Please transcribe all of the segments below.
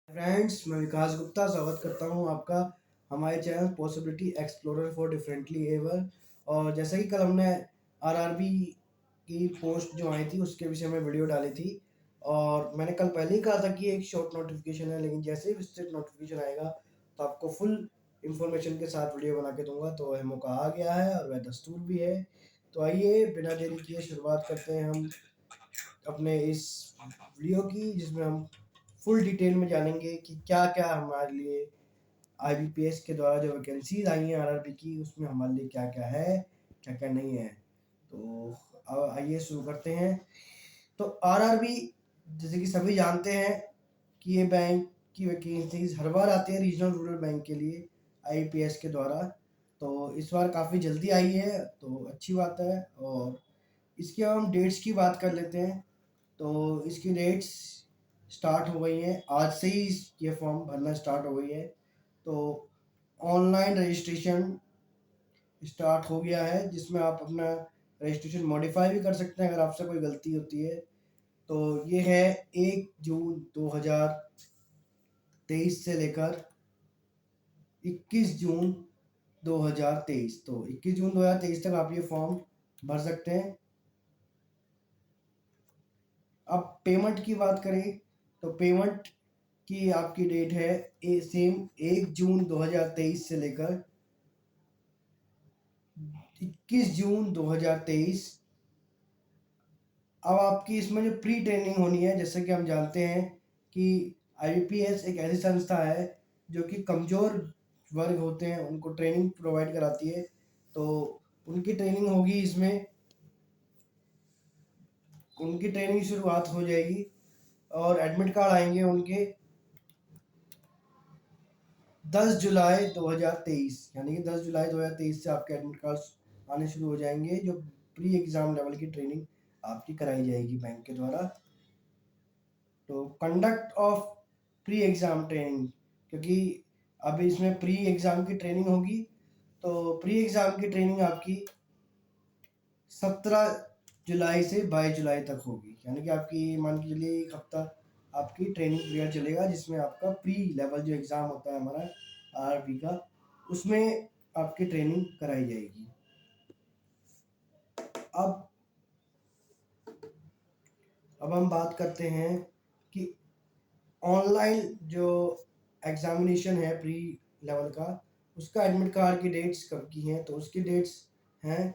Friends, मैं विकास गुप्ता स्वागत करता हूं आपका हमारे channel possibility explorer for differently able. और जैसा कि कल हमने आरआरबी की पोस्ट जो आई थी उसके विषय में वीडियो डाली थी, और मैंने कल पहले ही कहा था कि एक शॉर्ट नोटिफिकेशन है, लेकिन जैसे ही विस्तृत नोटिफिकेशन आएगा तो आपको फुल इंफॉर्मेशन के साथ वीडियो बना के दूंगा। तो वह मौका आ गया है और वह दस्तूर भी है। तो आइए बिना देरी किए शुरुआत करते हैं हम अपने इस वीडियो की, जिसमें हम फुल डिटेल में जानेंगे कि क्या क्या हमारे लिए आईबीपीएस के द्वारा जो वैकेंसीज आई हैं आरआरबी की, उसमें हमारे लिए क्या क्या है, क्या क्या नहीं है। तो अब आइए शुरू करते हैं। तो आरआरबी, जैसे कि सभी जानते हैं कि ये बैंक की वैकेंसीज हर बार आती है रीजनल रूरल बैंक के लिए आईबीपीएस के द्वारा। तो इस बार काफ़ी जल्दी आई है, तो अच्छी बात है। और इसके अब हम डेट्स की बात कर लेते हैं। तो इसकी डेट्स स्टार्ट हो गई हैं, आज से ही ये फॉर्म भरना स्टार्ट हो गई है। तो ऑनलाइन रजिस्ट्रेशन स्टार्ट हो गया है, जिसमें आप अपना रजिस्ट्रेशन मॉडिफाई भी कर सकते हैं अगर आपसे कोई गलती होती है। तो ये है 1 जून 2023 से लेकर 21 जून 2023। तो 21 जून 2023 तक आप ये फॉर्म भर सकते हैं। अब पेमेंट की बात करें तो पेमेंट की आपकी डेट है सेम 1 जून 2023 से लेकर 21 जून 2023। अब आपकी इसमें जो प्री ट्रेनिंग होनी है, जैसे कि हम जानते हैं कि आईबीपीएस एक ऐसी संस्था है जो कि कमज़ोर वर्ग होते हैं उनको ट्रेनिंग प्रोवाइड कराती है। तो उनकी ट्रेनिंग होगी इसमें, उनकी ट्रेनिंग की शुरुआत हो जाएगी और एडमिट कार्ड आएंगे उनके 10 जुलाई 2023, यानी कि 10 जुलाई 2023 से आपके एडमिट कार्ड आने शुरू हो जाएंगे, जो प्री एग्ज़ाम लेवल की ट्रेनिंग आपकी कराई जाएगी बैंक के द्वारा। तो conduct of pre exam training, क्योंकि अभी इसमें प्री एग्ज़ाम की ट्रेनिंग होगी, तो प्री एग्ज़ाम की ट्रेनिंग आपकी 17 जुलाई से 22 जुलाई तक होगी, यानी कि आपकी मान के चलिए एक हफ्ता आपकी ट्रेनिंग पीरियड चलेगा, जिसमें आपका प्री लेवल जो एग्ज़ाम होता है हमारा आरआरबी का, उसमें आपकी ट्रेनिंग कराई जाएगी। अब अब हम बात करते हैं कि ऑनलाइन जो एग्जामिनेशन है प्री लेवल का, उसका एडमिट कार्ड की डेट्स कब की हैं। तो उसकी डेट्स हैं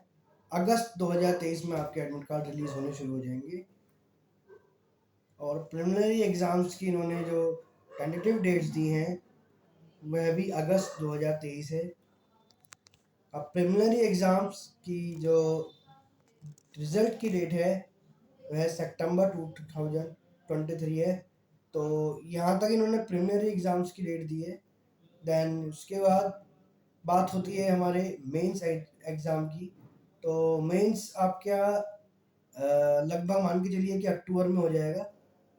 अगस्त 2023 में आपके एडमिट कार्ड रिलीज होने शुरू हो जाएंगे। और प्रिलिमिनरी एग्ज़ाम्स की इन्होंने जो टेंटेटिव डेट्स दी हैं वह भी अगस्त 2023 है। अब प्रिलिमिनरी एग्ज़ाम्स की जो रिज़ल्ट की डेट है वह सितंबर 2023 है। तो यहाँ तक इन्होंने प्रिलिमिनरी एग्ज़ाम्स की डेट दी है। देन उसके बाद बात होती है हमारे मेंस एग्ज़ाम की। तो मेंस आपका लगभग मान के चलिए कि अक्टूबर में हो जाएगा।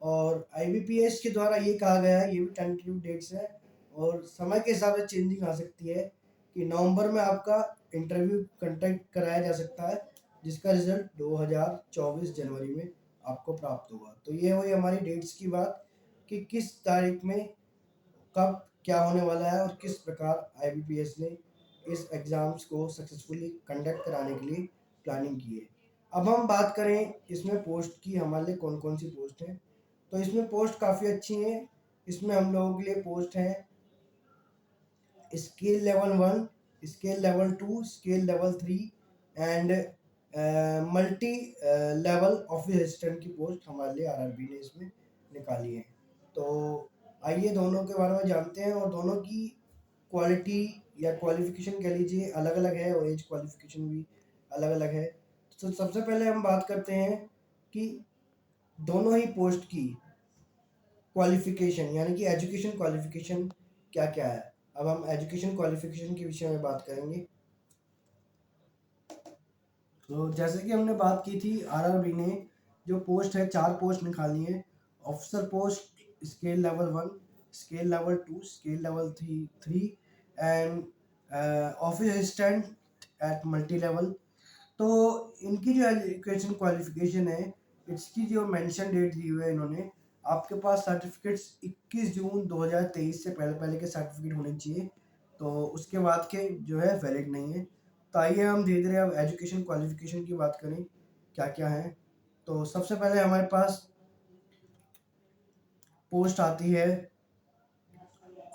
और आईबीपीएस के द्वारा ये कहा गया है, ये भी टेंटेटिव डेट्स है और समय के हिसाब से चेंजिंग आ सकती है, कि नवंबर में आपका इंटरव्यू कंडक्ट कराया जा सकता है, जिसका रिजल्ट 2024 जनवरी में आपको प्राप्त होगा। तो ये हुई हमारी डेट्स की बात, कि किस तारीख में कब क्या होने वाला है और किस प्रकार आईबीपीएस ने इस एग्ज़ाम्स को सक्सेसफुली कंडक्ट कराने के लिए प्लानिंग की है। अब हम बात करें इसमें पोस्ट की, हमारे लिए कौन कौन सी पोस्ट हैं। तो इसमें पोस्ट काफ़ी अच्छी हैं। इसमें हम लोगों के लिए पोस्ट हैं scale level 1, scale level 2, scale level 3 and multi level office assistant की पोस्ट हमारे लिए आरआरबी ने इसमें निकाली है। तो आइए दोनों के बारे में जानते हैं, और दोनों की क्वालिटी या क्वालिफिकेशन कह लीजिए अलग अलग है, और एज क्वालिफिकेशन भी अलग अलग है। तो सबसे पहले हम बात करते हैं कि दोनों ही पोस्ट की क्वालिफिकेशन, यानी कि एजुकेशन क्वालिफिकेशन क्या क्या है। अब हम एजुकेशन क्वालिफिकेशन के विषय में बात करेंगे। तो जैसे कि हमने बात की थी, आरआरबी ने जो पोस्ट है 4 पोस्ट निकाली है। Officer post scale level 1, scale level 2, scale level 3 and office assistant eight multi level. तो इनकी जो एजुकेशन क्वालिफिकेशन है, इसकी जो मेंशन डेट दी हुई है इन्होंने आपके पास सर्टिफिकेट्स 21 जून 2023 से पहले पहले के सर्टिफिकेट होने चाहिए, तो उसके बाद के जो है वैलिड नहीं है। तो आइए हम धीरे धीरे अब एजुकेशन क्वालिफिकेशन की बात करें क्या क्या है। तो सबसे पहले हमारे पास पोस्ट आती है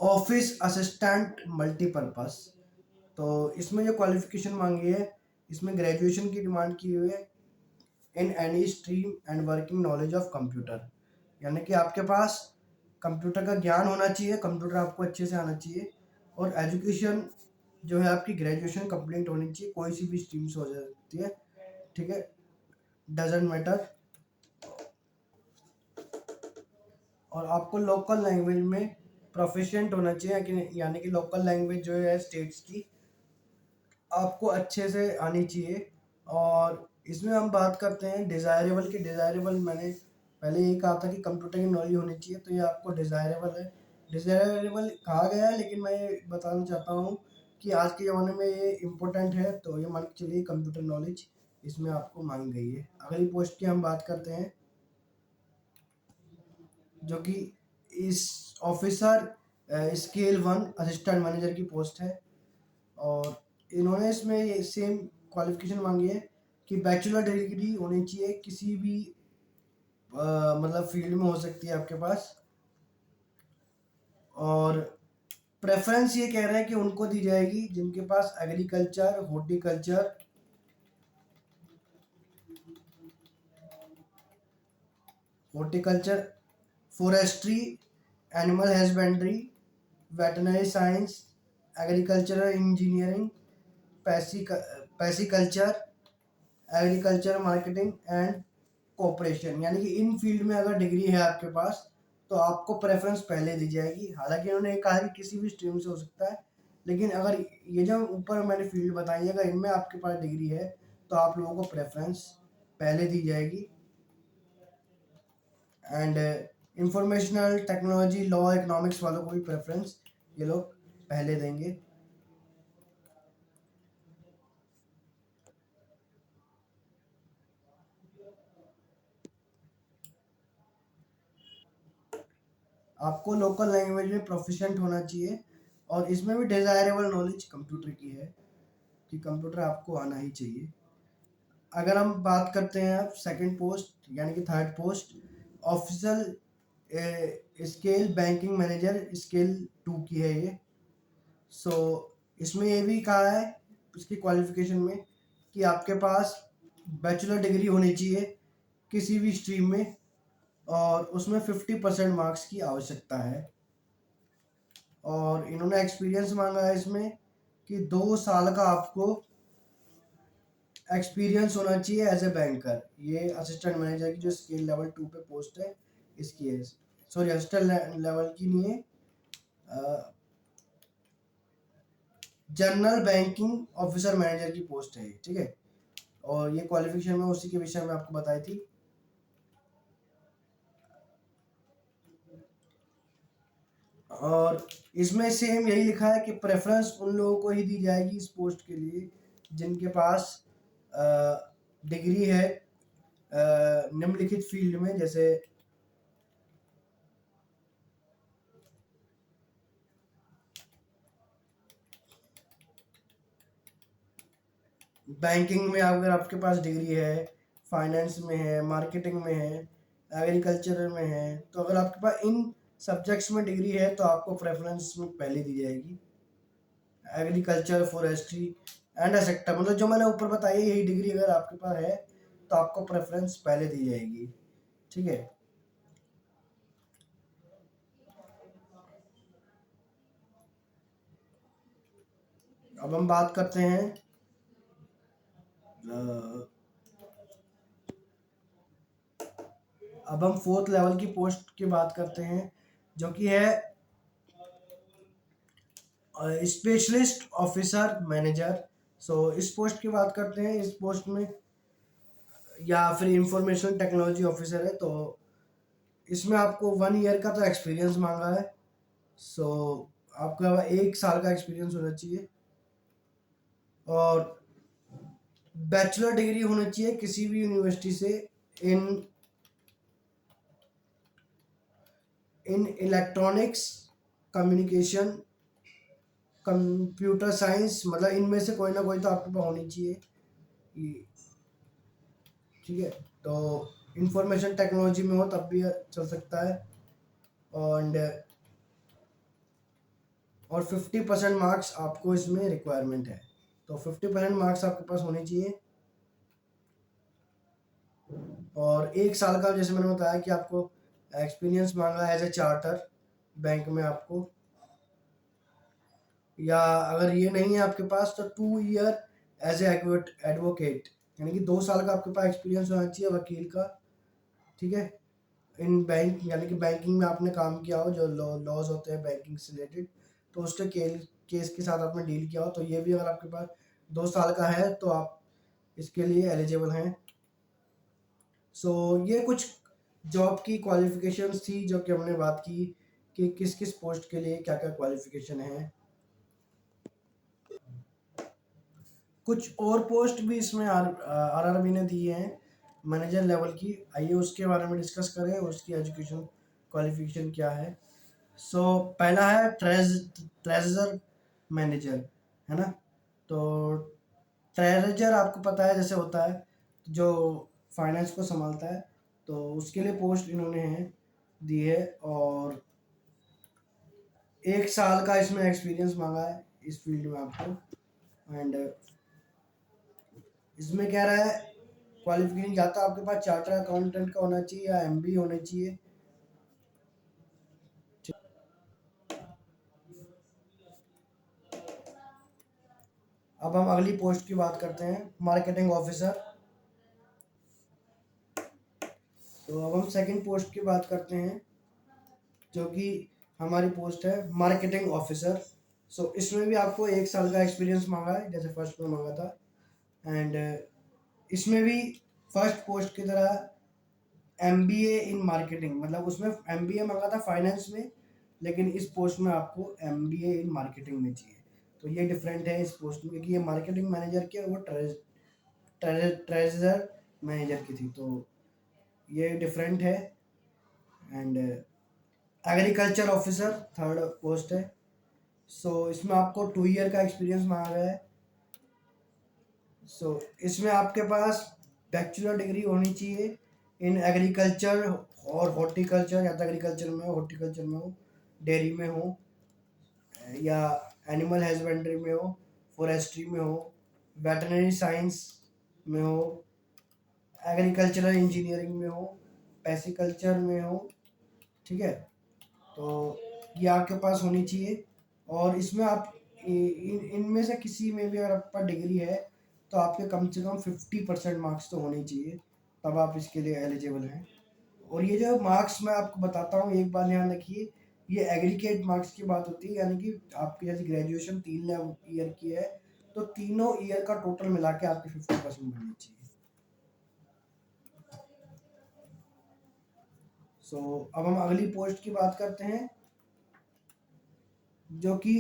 ऑफिस असिस्टेंट मल्टीपर्पस। तो इसमें जो क्वालिफिकेशन मांगी है, इसमें ग्रेजुएशन की डिमांड की हुई है in any stream and working knowledge of computer, यानी कि आपके पास कंप्यूटर का ज्ञान होना चाहिए, कंप्यूटर आपको अच्छे से आना चाहिए, और एजुकेशन जो है आपकी ग्रेजुएशन कंप्लीट होनी चाहिए, कोई सी भी स्ट्रीम से हो सकती है, ठीक है, डजेंट मैटर। और आपको लोकल लैंग्वेज में प्रोफिशिएंट होना चाहिए, यानी कि लोकल लैंग्वेज जो है स्टेट्स की आपको अच्छे से आनी चाहिए। और इसमें हम बात करते हैं डिज़ायरेबल की। डिज़ायरेबल मैंने पहले ये कहा था कि कंप्यूटर की नॉलेज होनी चाहिए, तो ये आपको डिज़ायरेबल है। डिज़ायरेबल कहा गया है, लेकिन मैं ये बताना चाहता हूँ कि आज के ज़माने में ये इम्पोर्टेंट है, तो ये मान के चलिए कंप्यूटर नॉलेज इसमें आपको मांगी गई है। अगली पोस्ट की हम बात करते हैं, जो कि इस ऑफिसर स्केल 1 असिस्टेंट मैनेजर की पोस्ट है। और इन्होंने इसमें ये सेम क्वालिफिकेशन मांगी है कि बैचलर डिग्री होनी चाहिए किसी भी मतलब फील्ड में हो सकती है आपके पास। और प्रेफरेंस ये कह रहे हैं कि उनको दी जाएगी जिनके पास agriculture, horticulture, forestry, animal husbandry, veterinary science, agricultural engineering, pisciculture, agriculture marketing and cooperation, यानी कि इन फील्ड में अगर डिग्री है आपके पास तो आपको प्रेफरेंस पहले दी जाएगी। हालांकि उन्होंने कहा कि किसी भी स्ट्रीम से हो सकता है, लेकिन अगर ये जो ऊपर मैंने फील्ड बताई है अगर इनमें आपके पास डिग्री है तो आप लोगों को प्रेफरेंस पहले दी जाएगी। And informational technology, law, economics वालों को भी प्रेफरेंस ये लोग पहले देंगे। आपको लोकल लैंग्वेज में प्रोफिशिएंट होना चाहिए, और इसमें भी डिज़ायरेबल नॉलेज कंप्यूटर की है कि कंप्यूटर आपको आना ही चाहिए। अगर हम बात करते हैं अब सेकंड पोस्ट यानी कि third post, official scale banking manager scale 2 की है ये। सो इसमें ये भी कहा है इसकी क्वालिफिकेशन में कि आपके पास बैचलर डिग्री होनी चाहिए किसी भी स्ट्रीम में, और उसमें 50% मार्क्स की आवश्यकता है। और इन्होंने एक्सपीरियंस मांगा है इसमें कि 2 साल का आपको एक्सपीरियंस होना चाहिए एज ए बैंकर। ये असिस्टेंट मैनेजर की जो स्केल लेवल 2 पे पोस्ट है इसकी है, सॉरी असिस्टेंट लेवल की नहीं है, जनरल बैंकिंग ऑफिसर मैनेजर की पोस्ट है, ठीक है। और ये क्वालिफिकेशन में उसी के विषय में आपको बताई थी। और इसमें सेम यही लिखा है कि प्रेफरेंस उन लोगों को ही दी जाएगी इस पोस्ट के लिए जिनके पास डिग्री है निम्नलिखित फील्ड में, जैसे बैंकिंग में अगर आपके पास डिग्री है, फाइनेंस में है, मार्केटिंग में है, एग्रीकल्चर में है, तो अगर आपके पास इन सब्जेक्ट्स में डिग्री है तो आपको प्रेफरेंस में पहले दी जाएगी। एग्रीकल्चर, फॉरेस्ट्री एंड सेक्टर, मतलब जो मैंने ऊपर बताई यही डिग्री अगर आपके पास है तो आपको प्रेफरेंस पहले दी जाएगी, ठीक है। अब हम बात करते हैं अ, अब हम फोर्थ लेवल की पोस्ट की बात करते हैं, जो कि है स्पेशलिस्ट ऑफिसर मैनेजर। सो इस पोस्ट की बात करते हैं। इस पोस्ट में या फिर इंफॉर्मेशन टेक्नोलॉजी ऑफिसर है, तो इसमें आपको 1 ईयर का तो एक्सपीरियंस मांगा है। सो आपका 1 साल का एक्सपीरियंस होना चाहिए, और बैचलर डिग्री होनी चाहिए किसी भी यूनिवर्सिटी से in in electronics, communication, computer science, मतलब इनमें से कोई ना कोई तो आपके पास होनी चाहिए। ये- ठीक है। तो इंफॉर्मेशन टेक्नोलॉजी में हो तब भी चल सकता है। एंड और 50% मार्क्स आपको इसमें रिक्वायरमेंट है, तो 50% मार्क्स आपके पास होने चाहिए। और 1 साल का जैसे मैंने बताया कि आपको एक्सपीरियंस मांगा एज ए चार्टर बैंक में आपको, या अगर ये नहीं है आपके पास तो 2 ईयर एज ए एडवोकेट, यानी कि 2 साल का आपके पास एक्सपीरियंस होना चाहिए वकील का। ठीक है। इन बैंक यानी कि बैंकिंग में आपने काम किया हो, जो लॉज होते हैं बैंकिंग से रिलेटेड, तो उसके केस के साथ आपने डील किया हो, तो ये भी अगर आपके पास 2 साल का है तो आप इसके लिए एलिजिबल हैं। सो ये कुछ जॉब की क्वालिफिकेशंस थी जो कि हमने बात की कि किस किस पोस्ट के लिए क्या क्या क्वालिफिकेशन है। कुछ और पोस्ट भी इसमें आरआरबी ने दी हैं मैनेजर लेवल की, आइए उसके बारे में डिस्कस करें, उसकी एजुकेशन क्वालिफिकेशन क्या है। पहला है ट्रेजर मैनेजर, है ना। तो ट्रेजर आपको पता है जैसे होता है जो फाइनेंस को संभालता है, तो उसके लिए पोस्ट इन्होंने है दी है। और 1 साल का इसमें एक्सपीरियंस मांगा है इस फील्ड में आपको। एंड इसमें कह रहा है क्वालिफिकेशन या तो आपके पास चार्टर अकाउंटेंट का होना चाहिए या एमबीए होना चाहिए। अब हम अगली पोस्ट की बात करते हैं, मार्केटिंग ऑफिसर। तो अब हम सेकंड पोस्ट की बात करते हैं जो कि हमारी पोस्ट है मार्केटिंग ऑफिसर। इसमें भी आपको 1 साल का एक्सपीरियंस मांगा है जैसे फर्स्ट में मांगा था। एंड इसमें भी फर्स्ट पोस्ट की तरह एमबीए इन मार्केटिंग, मतलब उसमें एमबीए मांगा था फाइनेंस में, लेकिन इस पोस्ट में आपको एमबीए इन मार्केटिंग में चाहिए। तो ये डिफरेंट है इस पोस्ट में, क्योंकि ये मार्केटिंग मैनेजर की और वो ट्रेजर मैनेजर की थी, तो ये डिफरेंट है। And agriculture officer third post है। इसमें आपको 2 ईयर का एक्सपीरियंस मांगा गया है। इसमें आपके पास बैचलर डिग्री होनी चाहिए इन एग्रीकल्चर और हॉर्टिकल्चर, या तो एग्रीकल्चर में हो, हॉर्टिकल्चर में हो, डेयरी में हो, या एनिमल हस्बेंड्री में हो, फॉरेस्ट्री में हो, वेटरनरी साइंस में हो, एग्रीकल्चरल इंजीनियरिंग में हो, पेसिकल्चर में हो। ठीक है। तो ये आपके पास होनी चाहिए। और इसमें आप इनमें से किसी में भी अगर आपके पास डिग्री है तो आपके कम से कम 50% मार्क्स तो होने चाहिए, तब आप इसके लिए एलिजिबल हैं। और ये जो मार्क्स मैं आपको बताता हूँ, एक बात ध्यान रखिए, ये एग्रीगेट मार्क्स की बात होती है, यानी कि आपकी जैसे ग्रेजुएशन 3 ईयर की है तो तीनों ईयर का टोटल मिला के आपके 50% बननी चाहिए। अब हम अगली पोस्ट की बात करते हैं जो कि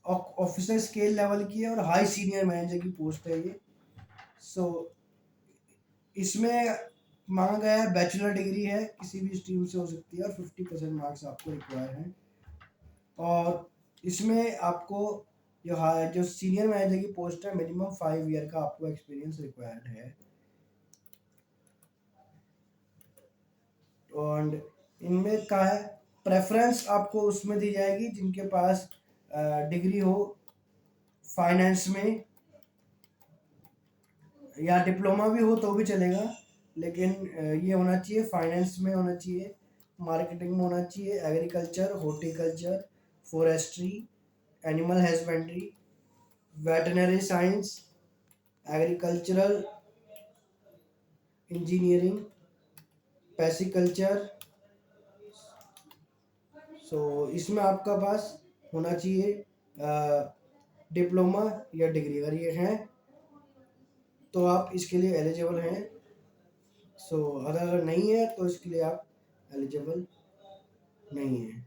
ऑफिसर स्केल लेवल की है और हाई सीनियर मैनेजर की पोस्ट है ये। सो इसमें मांगा गया है बैचलर डिग्री है, किसी भी स्ट्रीम से हो सकती है, और 50% मार्क्स आपको रिक्वायर हैं। और इसमें आपको जो सीनियर मैनेजर की पोस्ट है मिनिमम 5 ईयर का आपको एक्सपीरियंस रिक्वायर्ड है। और इनमें का है प्रेफरेंस आपको उसमें दी जाएगी जिनके पास डिग्री हो फाइनेंस में, या डिप्लोमा भी हो तो भी चलेगा, लेकिन ये होना चाहिए फाइनेंस में होना चाहिए, मार्केटिंग में होना चाहिए, agriculture, horticulture, forestry, animal husbandry, veterinary science, agricultural engineering, pisciculture. इसमें आपका पास होना चाहिए डिप्लोमा या डिग्री, अगर ये हैं तो आप इसके लिए एलिजिबल हैं। अगर नहीं है तो इसके लिए आप एलिजिबल नहीं है।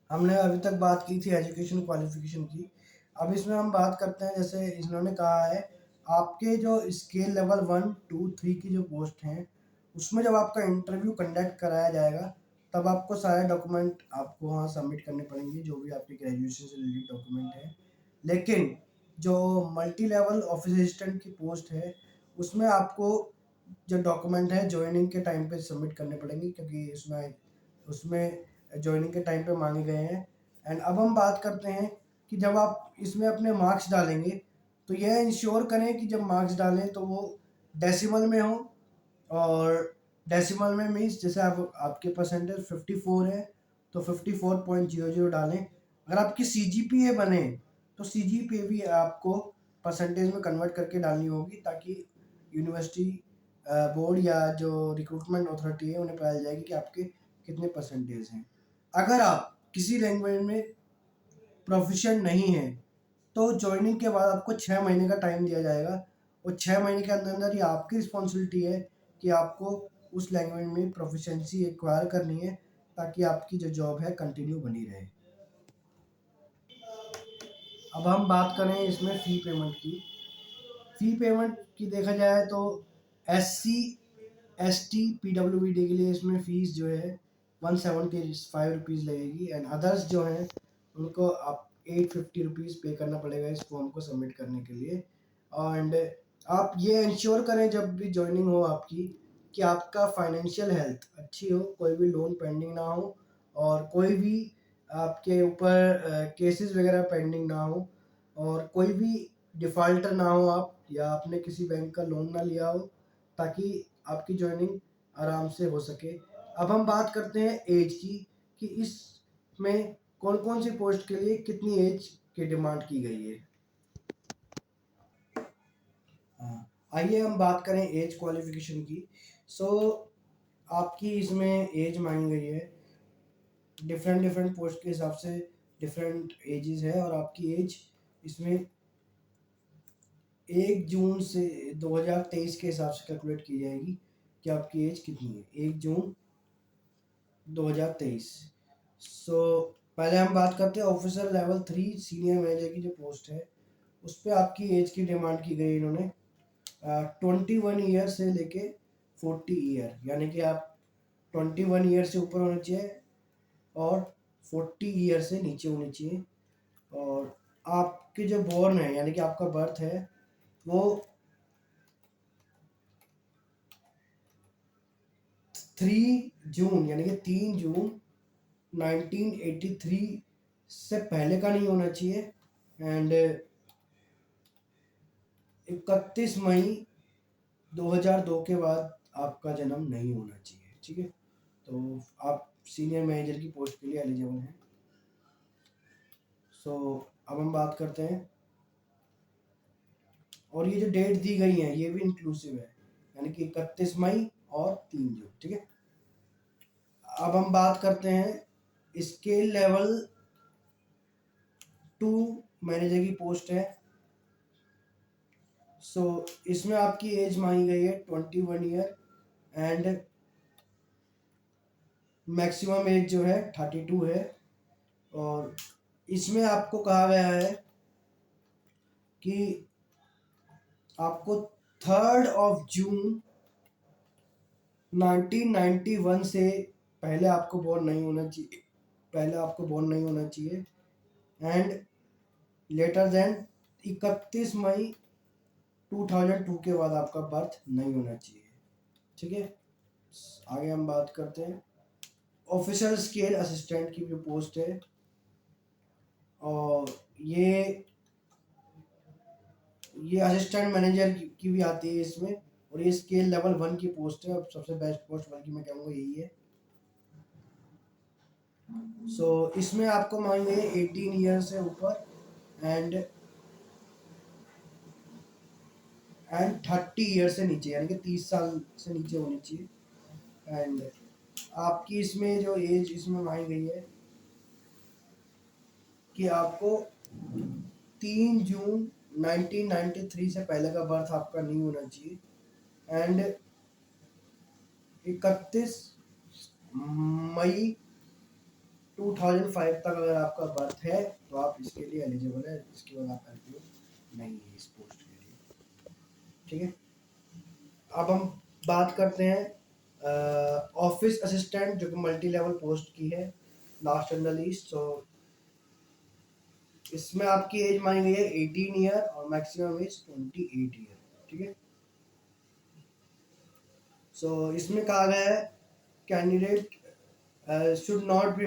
हमने अभी तक बात की थी एजुकेशन क्वालिफिकेशन की। अब इसमें हम बात करते हैं, जैसे इन्होंने कहा है आपके जो स्केल लेवल 1 2 3 की जो पोस्ट हैं उसमें जब आपका इंटरव्यू कंडक्ट कराया जाएगा तब आपको सारे डॉक्यूमेंट आपको वहाँ सबमिट करने पड़ेंगे, जो भी आपके ग्रेजुएशन से रिलेटेड डॉक्यूमेंट है। लेकिन जो मल्टी लेवल ऑफिस असिस्टेंट की पोस्ट है उसमें आपको जो डॉक्यूमेंट है ज्वाइनिंग के टाइम पे सबमिट करने पड़ेंगे, क्योंकि उसमें उसमें ज्वाइनिंग के टाइम पे मांगे गए हैं। एंड अब हम बात करते हैं कि जब आप इसमें अपने मार्क्स डालेंगे तो यह इंश्योर करें कि जब मार्क्स डालें तो वो डेसिमल में हो। और डेसिमल में मीन्स जैसे आप आपके परसेंटेज 54 है तो 54.00 डालें। अगर आपकी CGPA बने तो CGPA भी आपको परसेंटेज में कन्वर्ट करके डालनी होगी, ताकि यूनिवर्सिटी बोर्ड या जो रिक्रूटमेंट अथॉरिटी है उन्हें पता चल जाएगी कि आपके कितने परसेंटेज हैं। अगर आप किसी लैंग्वेज में प्रोफिशिएंट नहीं है तो ज्वाइनिंग के बाद आपको 6 महीने का टाइम दिया जाएगा, और 6 महीने के अंदर अंदर ये आपकी रिस्पॉन्सिबिलिटी है कि आपको उस लैंग्वेज में प्रोफिशिएंसी एक्वायर करनी है, ताकि आपकी जो जॉब है कंटिन्यू बनी रहे। अब हम बात करें इसमें फ़ी पेमेंट की। फ़ी पेमेंट की देखा जाए तो SC ST PWD के लिए इसमें फ़ीस जो है 175 रुपीज़ लगेगी, एंड अदर्स जो हैं उनको आप 850 रुपीज़ पे करना पड़ेगा इस फॉर्म को सबमिट करने के लिए। एंड आप ये इंश्योर करें जब भी ज्वाइनिंग हो आपकी कि आपका फाइनेंशियल हेल्थ अच्छी हो, कोई भी लोन पेंडिंग ना हो, और कोई भी आपके ऊपर केसेस वगैरह पेंडिंग ना हो, और कोई भी डिफ़ॉल्टर ना हो आप, या आपने किसी बैंक का लोन ना लिया हो, ताकि आपकी ज्वाइनिंग आराम से हो सके। अब हम बात करते हैं एज की, कि इसमें कौन कौन सी पोस्ट के लिए कितनी एज की डिमांड की गई है। हाँ, आइए हम बात करें एज क्वालिफिकेशन की। सो आपकी इसमें एज मांगी गई है डिफरेंट डिफरेंट पोस्ट के हिसाब से, डिफरेंट एजेस है, और आपकी एज इसमें 1 जून से 2023 के हिसाब से कैलकुलेट की जाएगी कि आपकी एज कितनी है। 1 जून 2023। सो पहले हम बात करते हैं ऑफिसर लेवल 3 सीनियर मैनेजर की जो पोस्ट है उस पर आपकी एज की डिमांड की गई इन्होंने 21 ईयर से लेके 40 ईयर, यानी कि आप 21 ईयर से ऊपर होने चाहिए और 40 ईयर से नीचे होनी चाहिए। और आपके जो बॉर्न है यानी कि आपका बर्थ है वो 3 जून यानी कि 3 जून 1983 से पहले का नहीं होना चाहिए, एंड 31 मई 2002 के बाद आपका जन्म नहीं होना चाहिए। ठीक है, तो आप सीनियर मैनेजर की पोस्ट के लिए एलिजिबल हैं। सो अब हम बात करते हैं, और ये जो डेट दी गई है ये भी इंक्लूसिव है, यानी कि 31 मई और 3 जून। ठीक है, अब हम बात करते हैं स्केल लेवल 2 मैनेजर की पोस्ट है। सो इसमें आपकी एज मांगी गई है 21 ईयर, एंड मैक्सिमम एज जो है 32 है। और इसमें आपको कहा गया है कि आपको 3 जून 1991 से पहले आपको बोर्न नहीं होना चाहिए, एंड लेटर देन 31 मई 2002 के बाद आपका बर्थ नहीं होना चाहिए। ठीक है, आगे हम बात करते हैं ऑफिसर स्केल असिस्टेंट की जो पोस्ट है, और ये असिस्टेंट मैनेजर की भी आती है इसमें, और ये स्केल लेवल 1 की पोस्ट है। अब सबसे बेस्ट पोस्ट बल्कि मैं कहूँगा यही है। सो इसमें आपको मांगे 18 ईयर से ऊपर, एंड 30 ईयर से नीचे, यानी कि 30 साल से नीचे होनी चाहिए। एंड आपकी इसमें जो एज इसमें मांगी गई है कि आपको 3 जून 1993 से पहले का बर्थ आपका नहीं होना चाहिए, एंड 31 मई 2005 तक अगर आपका बर्थ है तो आप इसके लिए एलिजिबल है, इसके बाद आप एलिजिबल नहीं है इस पोस्ट के लिए। ठीक है, अब हम बात करते हैं ऑफिस असिस्टेंट जो कि मल्टी लेवल पोस्ट की है, लास्ट एंड द लीस्ट। तो इसमें आपकी एज मांगी गई है 18 ईयर और मैक्सिमम एज 28 ईयर। ठीक है। सो इसमें कहा गया है candidate should not be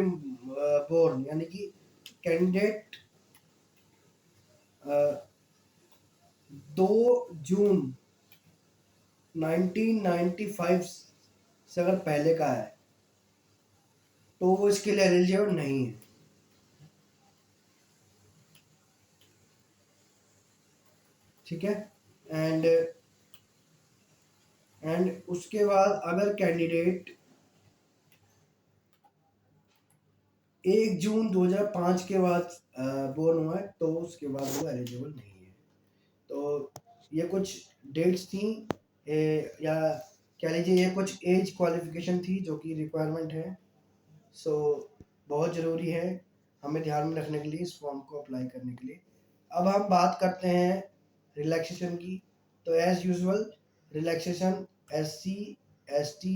born, यानी कि कैंडिडेट 2 जून 1995 से अगर पहले का है तो वो इसके लिए एलिजिबल नहीं है। ठीक है। एंड उसके बाद अगर कैंडिडेट 1 जून 2005 के बाद बोर्न हुआ है तो उसके बाद वो एलिजिबल नहीं है। तो ये कुछ डेट्स थी, या कह लीजिए ये कुछ एज क्वालिफिकेशन थी जो कि रिक्वायरमेंट है। सो बहुत ज़रूरी है हमें ध्यान में रखने के लिए इस फॉर्म को अप्लाई करने के लिए। अब हम बात करते हैं रिलैक्सेशन की। तो as usual relaxation SC ST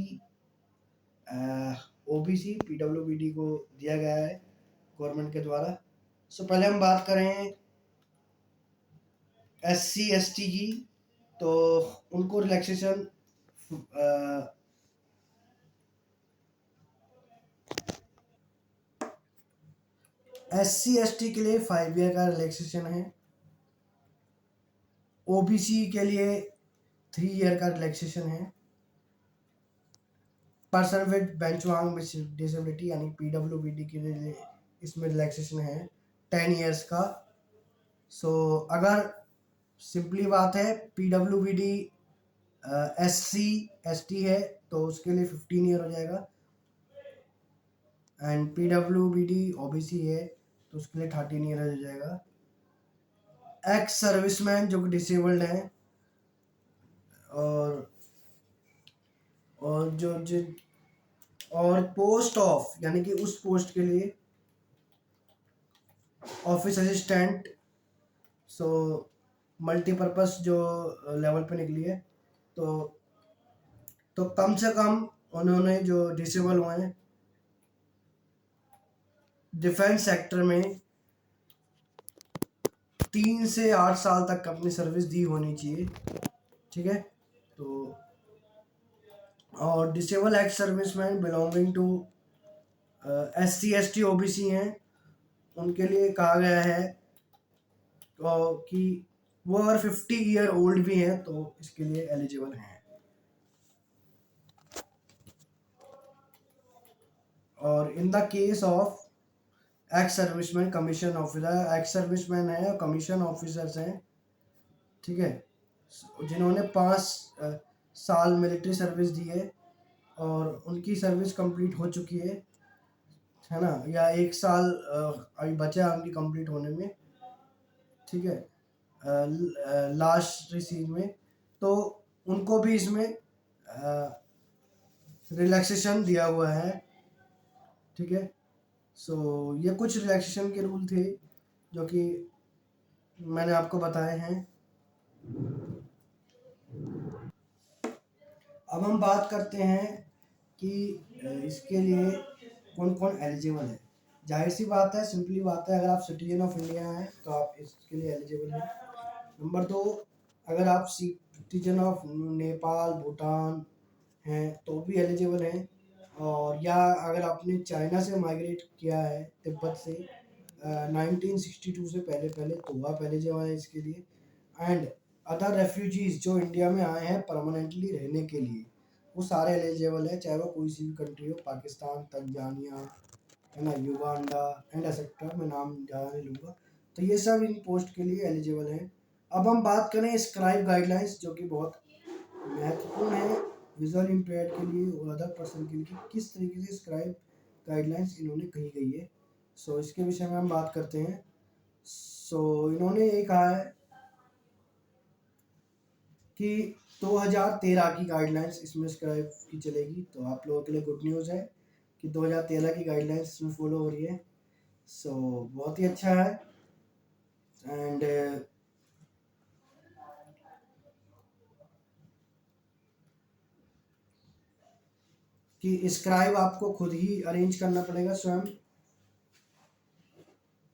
OBC PWBD को दिया गया है गवर्नमेंट के द्वारा। सो पहले हम बात करें SC ST की, तो उनको रिलैक्सेशन SC ST के लिए 5 ईयर का रिलैक्सेशन है। OBC के लिए 3 ईयर का रिलैक्सेशन है। पर्सन विद बेंचमार्क डिसेबिलिटी यानी PWBD के लिए इसमें रिलैक्सेशन है 10 ईयर्स का। सो अगर सिंपली बात है PWBD SC ST है तो उसके लिए 15 ईयर हो जाएगा, एंड PWBD OBC है तो उसके लिए 13 ईयर हो जाएगा। एक्स सर्विसमैन जो कि डिसेबल्ड हैं और जो जो और पोस्ट ऑफ यानी कि उस पोस्ट के लिए ऑफिस असिस्टेंट, सो मल्टीपर्पस जो लेवल पे निकली है, तो कम से कम उन्होंने जो डिसेबल हुए हैं डिफेंस सेक्टर में 3 से 8 साल तक अपनी सर्विस दी होनी चाहिए। ठीक है। तो और disable ex serviceman belonging to SC ST OBC हैं, उनके लिए कहा गया है कि वो अगर 50 ईयर ओल्ड भी हैं तो इसके लिए एलिजिबल हैं। और in the case of ex serviceman commission officer, ex serviceman है और कमीशन ऑफिसर्स हैं, ठीक है, जिन्होंने 5 साल मिलिट्री सर्विस दी है और उनकी सर्विस कंप्लीट हो चुकी है ना, या 1 साल अभी बचा है उनकी कंप्लीट होने में। ठीक है। लास्ट रिसीव में तो उनको भी इसमें रिलैक्सेशन दिया हुआ है। ठीक है। सो ये कुछ रिलैक्सेशन के रूल थे जो कि मैंने आपको बताए हैं। अब हम बात करते हैं कि इसके लिए कौन कौन एलिजिबल है। जाहिर सी बात है, सिंपली बात है, अगर आप सिटीजन ऑफ इंडिया हैं तो आप इसके लिए एलिजिबल हैं। नंबर 2, अगर आप सिटीजन ऑफ नेपाल भूटान हैं तो भी एलिजिबल हैं, और या अगर आपने चाइना से माइग्रेट किया है तिब्बत से 1962 से पहले पहले तो आप एलिजिबल है इसके लिए। एंड अदर रेफ्यूजीज जो इंडिया में आए हैं परमानेंटली रहने के लिए वो सारे एलिजिबल है, चाहे वो कोई सी भी कंट्री हो, पाकिस्तान, तंजानिया, है ना, युगांडा एंड एक्सेट्रा, मैं नाम ज़्यादा नहीं लूँगा। तो ये सब इन पोस्ट के लिए एलिजिबल हैं। अब हम बात करें स्क्राइब गाइडलाइंस जो कि बहुत महत्वपूर्ण है विजुअल इम्पेयर्ड के लिए और अदर पर्सन के लिए, कि किस तरीके से स्क्राइब गाइडलाइंस इन्होंने कही गई है। सो इसके विषय में हम बात करते हैं। सो इन्होंने ये कहा है कि 2013 की गाइडलाइंस इसमें स्क्राइब की चलेगी, तो आप लोगों के लिए गुड न्यूज़ है कि 2013 की गाइडलाइंस इसमें फॉलो हो रही है। सो बहुत ही अच्छा है। एंड कि स्क्राइब आपको खुद ही अरेंज करना पड़ेगा स्वयं।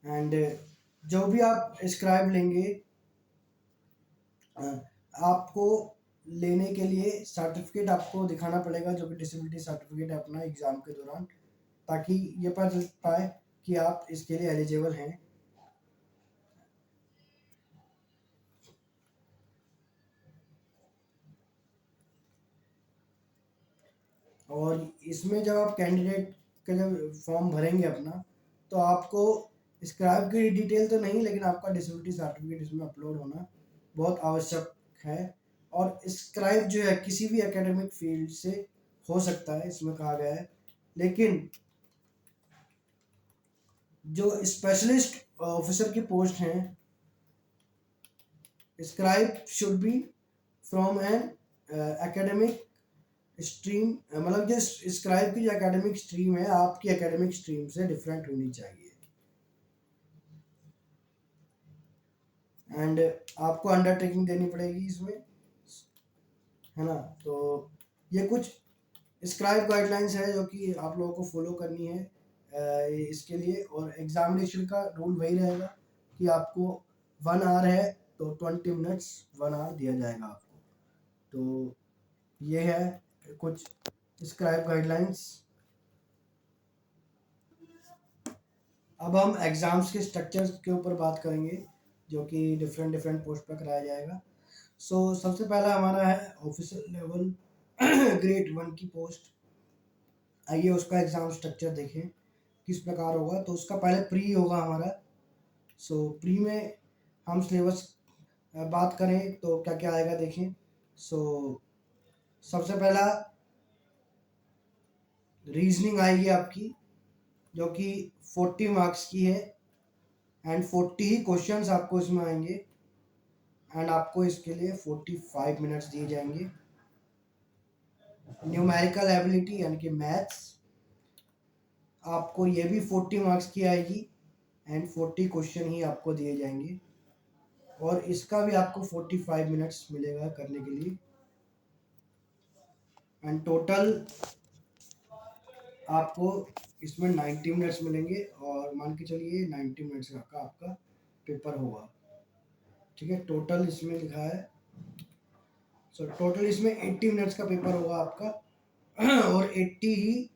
एंड जो भी आप स्क्राइब लेंगे आपको लेने के लिए सर्टिफिकेट आपको दिखाना पड़ेगा, जो कि डिसेबिलिटी सर्टिफिकेट है अपना एग्ज़ाम के दौरान, ताकि ये पता चल पाए कि आप इसके लिए एलिजिबल हैं। और इसमें जब आप कैंडिडेट का जब फॉर्म भरेंगे अपना, तो आपको स्क्राइब की डिटेल तो नहीं, लेकिन आपका डिसेबिलिटी सर्टिफिकेट इसमें अपलोड होना बहुत आवश्यक है। और स्क्राइब जो है किसी भी एकेडमिक फील्ड से हो सकता है, इसमें कहा गया है, लेकिन जो स्पेशलिस्ट ऑफिसर की पोस्ट हैं, scribe should be from an academic stream, मतलब जो स्क्राइब की जो एकेडमिक स्ट्रीम है आपकी एकेडमिक स्ट्रीम से डिफरेंट होनी चाहिए। एंड आपको अंडरटेकिंग देनी पड़ेगी इसमें, है ना। तो ये कुछ स्क्राइब गाइडलाइंस है जो कि आप लोगों को फॉलो करनी है इसके लिए। और एग्जामिनेशन का रूल वही रहेगा कि आपको 1 आवर है तो 20 मिनट्स 1 आवर दिया जाएगा आपको। तो ये है कुछ स्क्राइब गाइडलाइंस। अब हम एग्ज़ाम्स के स्ट्रक्चर के ऊपर बात करेंगे, जो कि डिफरेंट डिफरेंट पोस्ट पर कराया जाएगा। सबसे पहला हमारा है ऑफिसर लेवल ग्रेड 1 की पोस्ट। आइए उसका एग्ज़ाम स्ट्रक्चर देखें किस प्रकार होगा। तो उसका पहले प्री होगा हमारा। प्री में हम सिलेबस बात करें तो क्या क्या आएगा देखें। सबसे पहला रीजनिंग आएगी आपकी, जो कि 40 मार्क्स की है। एंड 40 ही क्वेश्चंस आपको इसमें आएंगे। एंड आपको इसके लिए 45 मिनट्स दिए जाएंगे। न्यूमेरिकल एबिलिटी यानी कि मैथ्स, आपको ये भी 40 मार्क्स की आएगी। एंड 40 क्वेश्चन ही आपको दिए जाएंगे, और इसका भी आपको 45 मिनट्स मिलेगा करने के लिए। एंड टोटल आपको इसमें 90 मिनट्स मिलेंगे, और मान के चलिए 90 मिनट्स का आपका पेपर होगा। ठीक है, टोटल इसमें लिखा है। टोटल इसमें 80 मिनट्स का पेपर होगा आपका और 80 ही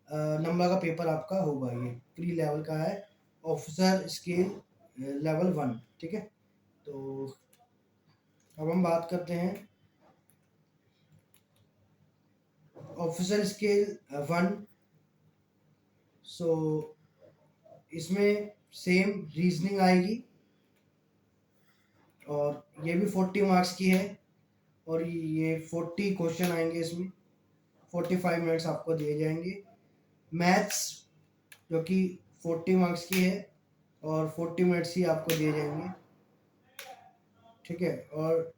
नंबर का पेपर आपका होगा। ये प्री लेवल का है, ऑफिसर स्केल लेवल 1। ठीक है, तो अब हम बात करते हैं ऑफिसर स्केल 1। इसमें सेम रीजनिंग आएगी, और ये भी 40 मार्क्स की है, और ये 40 क्वेश्चन आएंगे इसमें। 45 मिनट्स आपको दिए जाएंगे। मैथ्स जो कि 40 मार्क्स की है, और 40 मिनट्स ही आपको दिए जाएंगे। ठीक है, और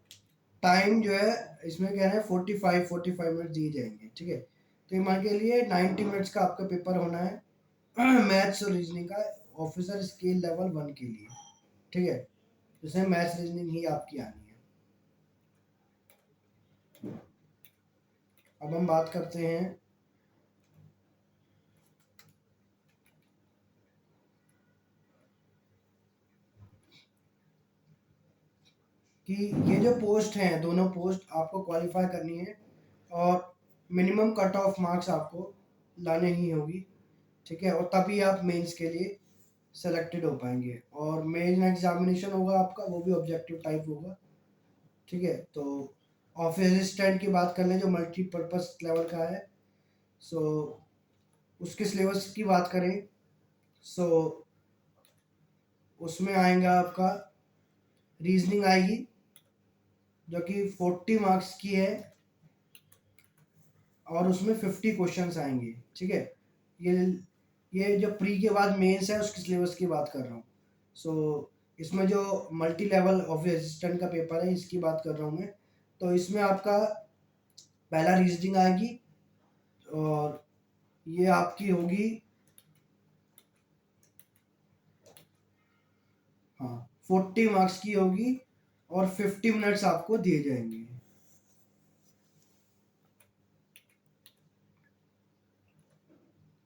टाइम जो है इसमें क्या है 45 मिनट दिए जाएंगे। ठीक है, तो ये मान के लिए 90 मिनट्स का आपका पेपर होना है मैथ्स और रीजनिंग का, ऑफिसर स्केल लेवल 1 के लिए। ठीक है, जिसमें मैथ्स रीजनिंग ही आपकी आनी है। अब हम बात करते हैं कि ये जो पोस्ट हैं, दोनों पोस्ट आपको क्वालिफाई करनी है, और मिनिमम कट ऑफ मार्क्स आपको लाने ही होगी। ठीक है, और तभी आप मेंस के लिए सेलेक्टेड हो पाएंगे। और मेन एग्जामिनेशन होगा आपका, वो भी ऑब्जेक्टिव टाइप होगा। ठीक है, तो ऑफिस असिस्टेंट की बात कर लें जो मल्टीपर्पज लेवल का है। सो उसके सिलेबस की बात करें, सो उसमें आएगा आपका रीजनिंग आएगी, जो कि 40 मार्क्स की है, और उसमें 50 क्वेश्चंस आएंगे। ठीक है, ये ये जो प्री के बाद मेंस है उसके सिलेबस की बात कर रहा हूँ। इसमें जो मल्टी लेवल ऑफिस असिस्टेंट का पेपर है इसकी बात कर रहा हूँ मैं। तो इसमें आपका पहला रीजनिंग आएगी, और ये आपकी होगी, हाँ, 40 मार्क्स की होगी, और 50 मिनट्स आपको दिए जाएंगे।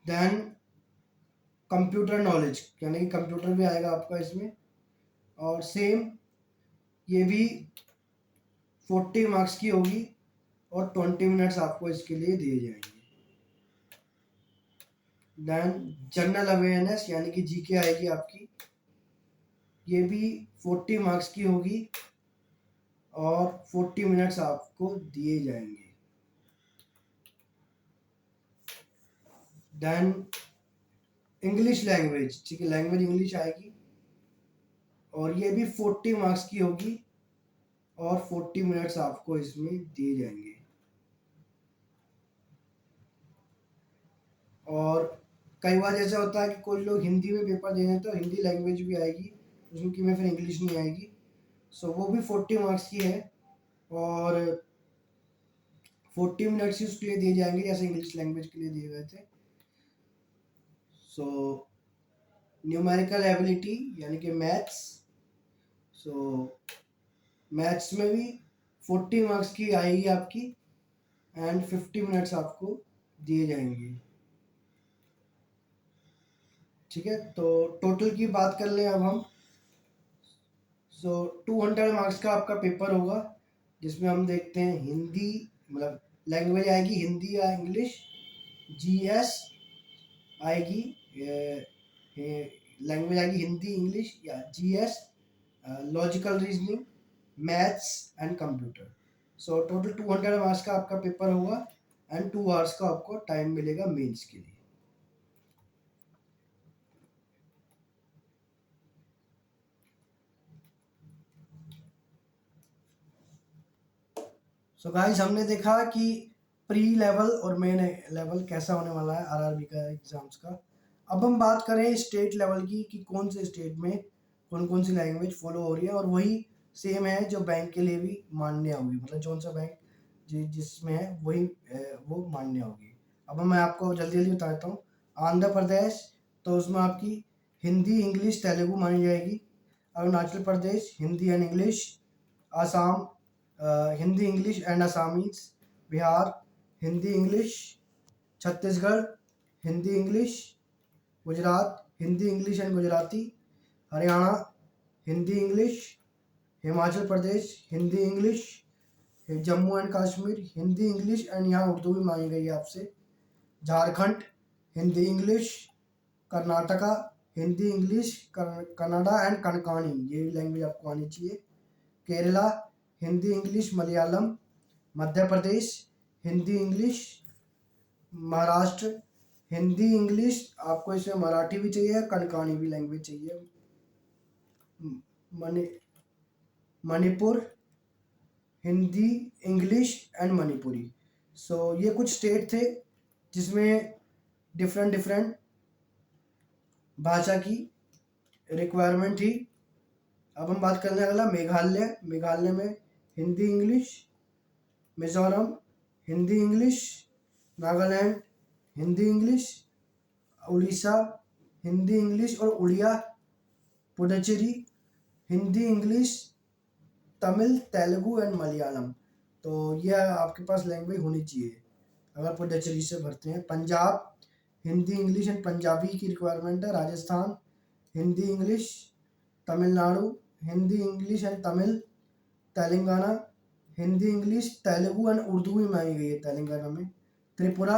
देन कंप्यूटर नॉलेज यानी कि कंप्यूटर भी आएगा आपका इसमें, और सेम ये भी 40 मार्क्स की होगी और 20 मिनट्स आपको इसके लिए दिए जाएंगे। देन जनरल अवेयरनेस यानी कि जीके आएगी आपकी, ये भी 40 मार्क्स की होगी और 40 मिनट्स आपको दिए जाएंगे। देन इंग्लिश लैंग्वेज, ठीक है, लैंग्वेज इंग्लिश आएगी और ये भी 40 मार्क्स की होगी और 40 मिनट्स आपको इसमें दिए जाएंगे। और कई बार ऐसा होता है कि कोई लोग हिंदी में पेपर दे रहे हैं तो हिंदी लैंग्वेज भी आएगी, उसमें में फिर इंग्लिश नहीं आएगी, सो वो भी 40 मार्क्स की है और 40 मिनट्स ही उसके लिए दिए जाएंगे जैसे इंग्लिश लैंग्वेज के लिए दिए गए थे। सो न्यूमेरिकल एबिलिटी यानी कि मैथ्स, सो मैथ्स में भी 40 मार्क्स की आएगी आपकी एंड 50 मिनट्स आपको दिए जाएंगे। ठीक है, तो टोटल की बात कर लें अब हम। सो 200 मार्क्स का आपका पेपर होगा जिसमें हम देखते हैं हिंदी, मतलब लैंग्वेज आएगी हिंदी या इंग्लिश, जीएस आएगी, लैंग्वेज आएगी हिंदी इंग्लिश या GS, logical reasoning, maths and computer. So total 200 marks का आपका पेपर होगा एंड 2 आवर्स का आपको टाइम मिलेगा मेंस के लिए। सो गाइस हमने देखा कि प्री लेवल और मेन लेवल कैसा होने वाला है आरआरबी का एग्जाम्स का। अब हम बात करें स्टेट लेवल की कि कौन से स्टेट में कौन कौन सी लैंग्वेज फॉलो हो रही है, और वही सेम है जो बैंक के लिए भी मान्य होगी, मतलब जौन सा बैंक जिसमें है वही वो मान्य होगी। अब मैं आपको जल्दी जल्दी बताता हूँ। आंध्र प्रदेश, तो उसमें आपकी हिंदी इंग्लिश तेलुगु मानी जाएगी। Arunachal Pradesh Hindi and English. Assam Hindi English and Assamese. Bihar Hindi English. Chhattisgarh Hindi English. Gujarat Hindi English and Gujarati. Haryana Hindi English. Himachal Pradesh Hindi English. Jammu and Kashmir Hindi English and यहाँ उर्दू भी मांगी गई है आपसे। Jharkhand Hindi English. Karnataka Hindi English Kannada and Konkani, ये लैंग्वेज आपको आनी चाहिए। Kerala Hindi English Malayalam. Madhya Pradesh Hindi English. Maharashtra Hindi English, आपको इसमें मराठी भी चाहिए, कनकानी भी लैंग्वेज चाहिए। मणि मणिपुर हिंदी इंग्लिश एंड मणिपुरी। सो ये कुछ स्टेट थे जिसमें डिफरेंट डिफरेंट भाषा की रिक्वायरमेंट थी। अब हम बात करने अगला मेघालय। मेघालय में Hindi English. Mizoram Hindi English. Nagaland Hindi English. Orissa Hindi English और उड़िया। Puducherry Hindi English Tamil Telugu and Malayalam. तो यह आपके पास लैंग्वेज होनी चाहिए अगर पुडुचेरी से भरते हैं। पंजाब हिंदी इंग्लिश एंड पंजाबी की रिक्वायरमेंट है। Rajasthan Hindi English. Tamil Nadu Hindi English and Tamil. Telangana Hindi English Telugu and Urdu भी मांगी गई है तेलंगाना में। Tripura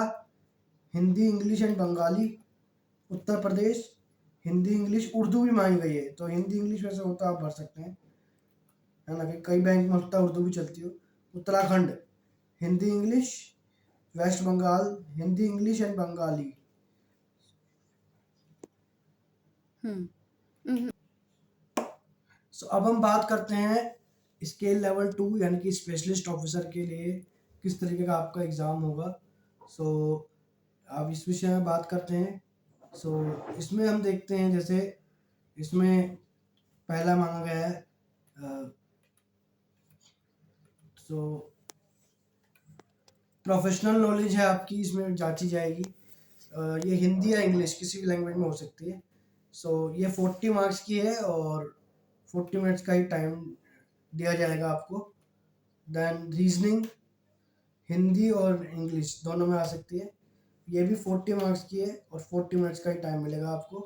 Hindi English and Bengali. Uttar Pradesh Hindi English Urdu भी मांगी गई है, तो हिंदी इंग्लिश वैसे होता आप भर सकते हैं, है ना, कि कई बैंक में होता उर्दू भी चलती हो। Uttarakhand Hindi English. West Bengal Hindi English and Bengali. So अब हम बात करते हैं स्केल लेवल 2 यानी कि स्पेशलिस्ट ऑफिसर के लिए किस तरीके का आपका एग्ज़ाम होगा। सो अब इस विषय में बात करते हैं। सो इसमें हम देखते हैं जैसे इसमें पहला मांगा गया है सो प्रोफेशनल नॉलेज है आपकी, इसमें जांची जाएगी। ये हिंदी या इंग्लिश किसी भी लैंग्वेज में हो सकती है। सो ये 40 मार्क्स की है और 40 मिनट्स का ही टाइम दिया जाएगा आपको। देन रीजनिंग हिंदी और इंग्लिश दोनों में आ सकती है। ये भी 40 मार्क्स की है और 40 मिनट्स का ही टाइम मिलेगा आपको।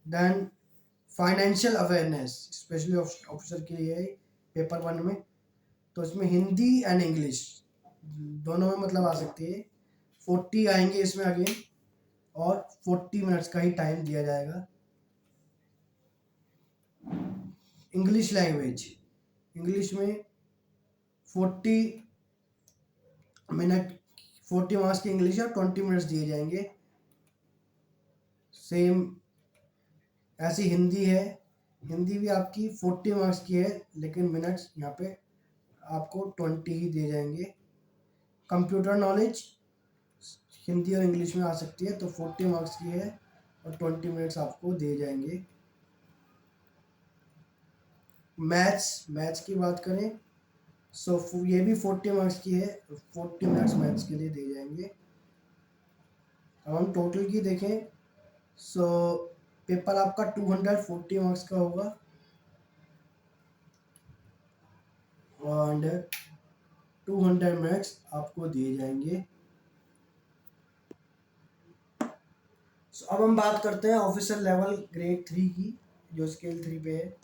Then financial awareness specially officer के लिए है पेपर 1 में। तो इसमें हिंदी एंड इंग्लिश दोनों में मतलब आ सकती है। 40 आएंगे इसमें अगेन और 40 मिनट्स का ही टाइम दिया जाएगा। इंग्लिश लैंग्वेज, इंग्लिश में 40 मिनट 40 मार्क्स की इंग्लिश और 20 मिनट्स दिए जाएंगे। सेम ऐसी हिंदी है, हिंदी भी आपकी 40 मार्क्स की है लेकिन मिनट्स यहाँ पे आपको 20 ही दिए जाएंगे। कंप्यूटर नॉलेज हिंदी और इंग्लिश में आ सकती है, तो 40 मार्क्स की है और 20 मिनट्स आपको दिए जाएंगे। मैथ्स, मैथ्स की बात करें ये भी 40 मार्क्स की है, 40 मिनट्स मैथ्स के लिए दिए जाएंगे। अब हम टोटल की देखें सो पेपर आपका 240 मार्क्स का होगा और 200 मिनट्स आपको दिए जाएंगे। अब हम बात करते हैं ऑफिसर लेवल ग्रेड 3 की, जो स्केल 3 पे है।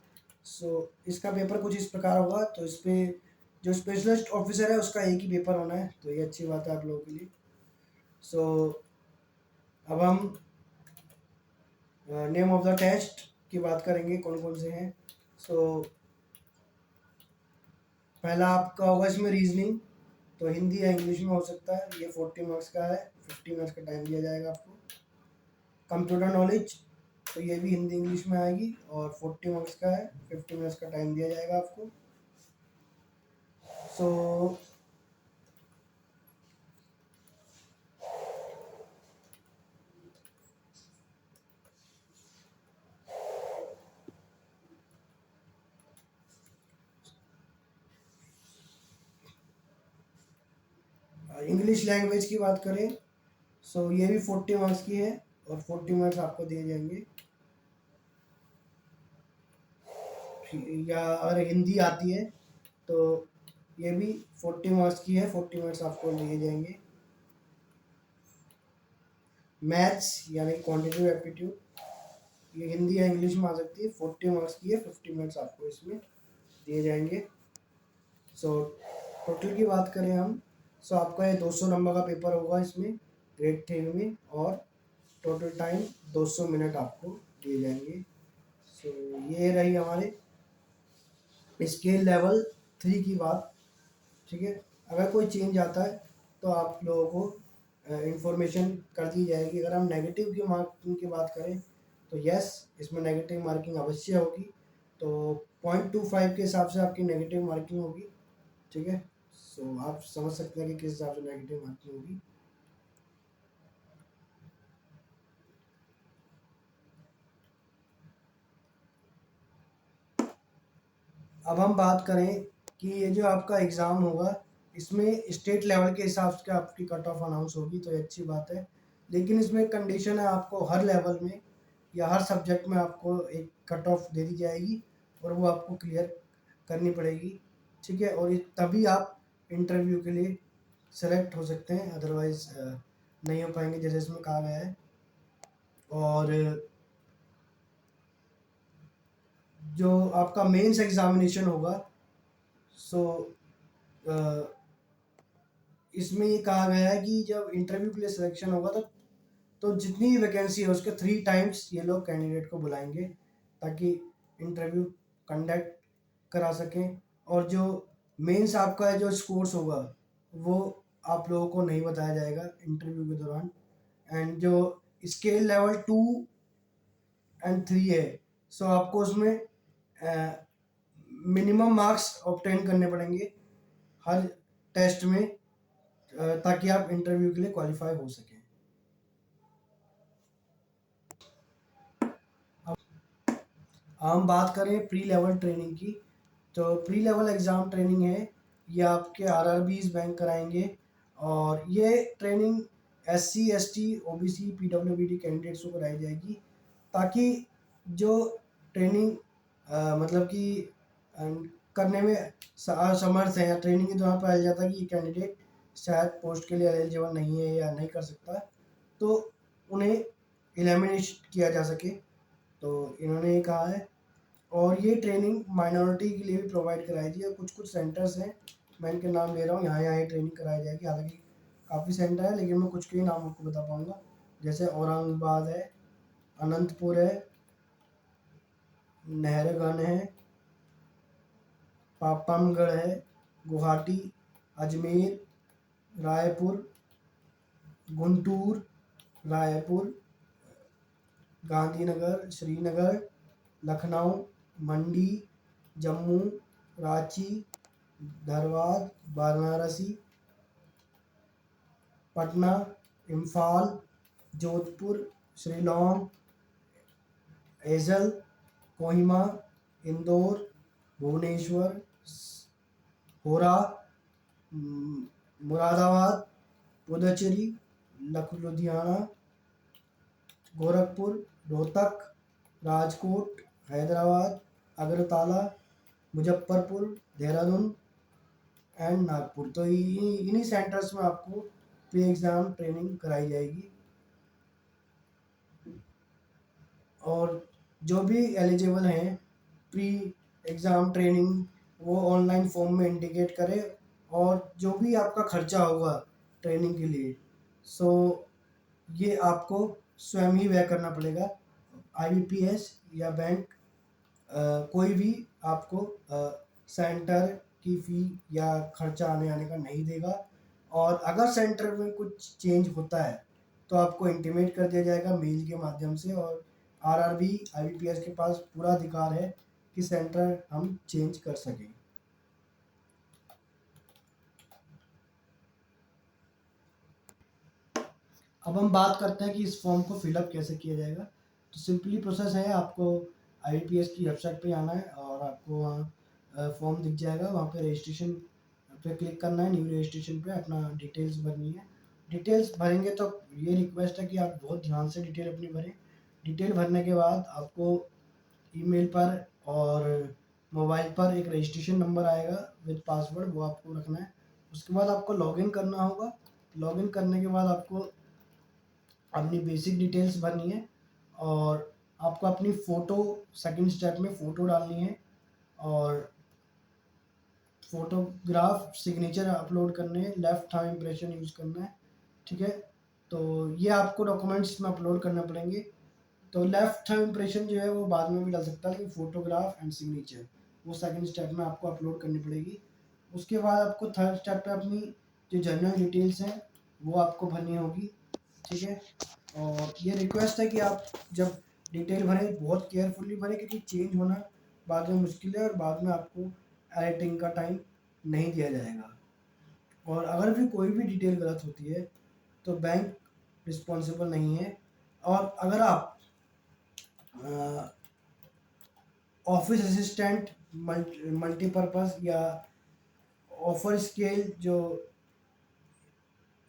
इसका पेपर कुछ इस प्रकार होगा। तो इस पे जो स्पेशलिस्ट ऑफिसर है उसका एक ही पेपर होना है, तो ये अच्छी बात है आप लोगों के लिए। अब हम नेम ऑफ द टेस्ट की बात करेंगे, कौन कौन से हैं। पहला आपका होगा इसमें रीजनिंग, तो हिंदी या इंग्लिश में हो सकता है, ये 40 मार्क्स का है, 50 मिनट्स का टाइम दिया जाएगा आपको। कंप्यूटर नॉलेज, तो ये भी हिंदी इंग्लिश में आएगी और 40 मार्क्स का है, 50 मिनट्स का टाइम दिया जाएगा आपको। सो इंग्लिश लैंग्वेज की बात करें ये भी 40 मार्क्स की है और 40 मिनट्स आपको दिए जाएंगे। या अगर हिंदी आती है तो ये भी 40 मार्क्स की है, 40 मिनट्स आपको दिए जाएंगे। मैथ्स यानी क्वांटिटेटिव एप्टीट्यूड, ये हिंदी या इंग्लिश में आ सकती है, 40 मार्क्स की है, 50 मिनट्स आपको इसमें दिए जाएंगे। टोटल की बात करें हम आपका ये 200 नंबर का पेपर होगा इसमें ग्रेड 3 में और टोटल टाइम 200 मिनट आपको दिए जाएंगे। ये रही हमारे स्केल लेवल 3 की बात। ठीक है, अगर कोई चेंज आता है तो आप लोगों को इंफॉर्मेशन कर दी जाएगी। अगर हम नेगेटिव की मार्किंग की बात करें तो यस, इसमें नेगेटिव मार्किंग अवश्य होगी। तो 0.25 के हिसाब से आपकी नेगेटिव मार्किंग होगी। ठीक है, आप समझ सकते हैं कि किस हिसाब से नेगेटिव मार्किंग होगी। अब हम बात करें कि ये जो आपका एग्ज़ाम होगा इसमें स्टेट लेवल के हिसाब से आपकी कट ऑफ अनाउंस होगी, तो ये अच्छी बात है। लेकिन इसमें एक कंडीशन है, आपको हर लेवल में या हर सब्जेक्ट में आपको एक कट ऑफ दे दी जाएगी और वो आपको क्लियर करनी पड़ेगी। ठीक है, और तभी आप इंटरव्यू के लिए सेलेक्ट हो सकते हैं, अदरवाइज नहीं हो पाएंगे जैसे इसमें कहा गया है। और जो आपका मेंस एग्जामिनेशन होगा सो इसमें ये कहा गया है कि जब इंटरव्यू के लिए सिलेक्शन होगा तो जितनी वैकेंसी है उसके 3 टाइम्स ये लोग कैंडिडेट को बुलाएंगे ताकि इंटरव्यू कंडक्ट करा सकें। और जो मेंस आपका जो स्कोर्स होगा वो आप लोगों को नहीं बताया जाएगा इंटरव्यू के दौरान। एंड जो स्केल लेवल 2 एंड 3 है आपको उसमें मिनिमम मार्क्स ऑब्टेन करने पड़ेंगे हर टेस्ट में ताकि आप इंटरव्यू के लिए क्वालिफाई हो सकें। हम बात करें प्री लेवल ट्रेनिंग की, तो प्री लेवल एग्ज़ाम ट्रेनिंग है, ये आपके आरआरबीज बैंक कराएंगे और ये training SC ST OBC PWBD candidates को कराई जाएगी ताकि जो ट्रेनिंग मतलब कि करने में असमर्थ है या ट्रेनिंग के दौरान पाया जाता है कि ये कैंडिडेट शायद पोस्ट के लिए एलिजिबल नहीं है या नहीं कर सकता, तो उन्हें एलिमिनेट किया जा सके, तो इन्होंने ये कहा है। और ये ट्रेनिंग माइनॉरिटी के लिए भी प्रोवाइड कराई थी। कुछ कुछ सेंटर्स हैं, मैं इनके नाम ले रहा हूँ, यहाँ यहाँ ये ट्रेनिंग कराई जाएगी। हालांकि काफ़ी सेंटर है, लेकिन मैं कुछ के ही नाम आपको बता पाऊँगा। जैसे औरंगाबाद है, अनंतपुर है, नहरगढ़ है, पापमगढ़ है, गुवाहाटी, अजमेर, रायपुर, गुंटूर, रायपुर, गांधीनगर, श्रीनगर, लखनऊ, मंडी, जम्मू, रांची, धनबाद, वाराणसी, पटना, इम्फाल, जोधपुर, शिलोंग, ऐज़ल, कोहिमा, इंदौर, भुवनेश्वर, होरा, मुरादाबाद, पुदुचेरी, लुधियाना, गोरखपुर, रोहतक, राजकोट, हैदराबाद, अगरतला, मुजफ्फरपुर, देहरादून एंड नागपुर। तो इन्हीं सेंटर्स में आपको प्री एग्ज़ाम ट्रेनिंग कराई जाएगी। और जो भी एलिजिबल हैं प्री एग्ज़ाम ट्रेनिंग, वो ऑनलाइन फॉर्म में इंडिकेट करें। और जो भी आपका खर्चा होगा ट्रेनिंग के लिए, सो ये आपको स्वयं ही व्यय करना पड़ेगा। आईबीपीएस या बैंक कोई भी आपको सेंटर की फ़ी या खर्चा आने आने का नहीं देगा। और अगर सेंटर में कुछ चेंज होता है तो आपको इंटीमेट कर दिया जाएगा मेल के माध्यम से। और आरआरबी आईबीपीएस के पास पूरा अधिकार है कि सेंटर हम चेंज कर सकें। अब हम बात करते हैं कि इस फॉर्म को फिलअप कैसे किया जाएगा। तो सिंपली प्रोसेस है, आपको आईबीपीएस की वेबसाइट पे आना है और आपको वहाँ फॉर्म दिख जाएगा, वहाँ पे रजिस्ट्रेशन पे क्लिक करना है, न्यू रजिस्ट्रेशन पे अपना डिटेल्स भरनी है। डिटेल्स भरेंगे तो ये रिक्वेस्ट है कि आप बहुत ध्यान से डिटेल अपनी भरें। डिटेल भरने के बाद आपको ईमेल पर और मोबाइल पर एक रजिस्ट्रेशन नंबर आएगा विद पासवर्ड, वो आपको रखना है। उसके बाद आपको लॉगिन करना होगा। लॉगिन करने के बाद आपको अपनी बेसिक डिटेल्स भरनी है और आपको अपनी फ़ोटो सेकंड स्टेप में फ़ोटो डालनी है और फोटोग्राफ सिग्नेचर अपलोड करने हैं, लेफ्ट थंब इम्प्रेशन यूज़ करना है। ठीक है, तो ये आपको डॉक्यूमेंट्स में अपलोड करना पड़ेंगे। तो लेफ्ट थंब इम्प्रेशन जो है वो बाद में भी डाल सकता है, लेकिन फोटोग्राफ एंड सिग्नेचर वो सेकंड स्टेप में आपको अपलोड करनी पड़ेगी। उसके बाद आपको थर्ड स्टेप पे अपनी जो जनरल डिटेल्स हैं वो आपको भरनी होगी। ठीक है, और ये रिक्वेस्ट है कि आप जब डिटेल भरें बहुत केयरफुली भरें, क्योंकि चेंज होना बाद में मुश्किल है और बाद में आपको एडिटिंग का टाइम नहीं दिया जाएगा। और अगर भी कोई भी डिटेल गलत होती है तो बैंक रिस्पॉन्सिबल नहीं है। और अगर आप ऑफिस असिस्टेंट, मल्टीपर्पज़ या ऑफर स्केल जो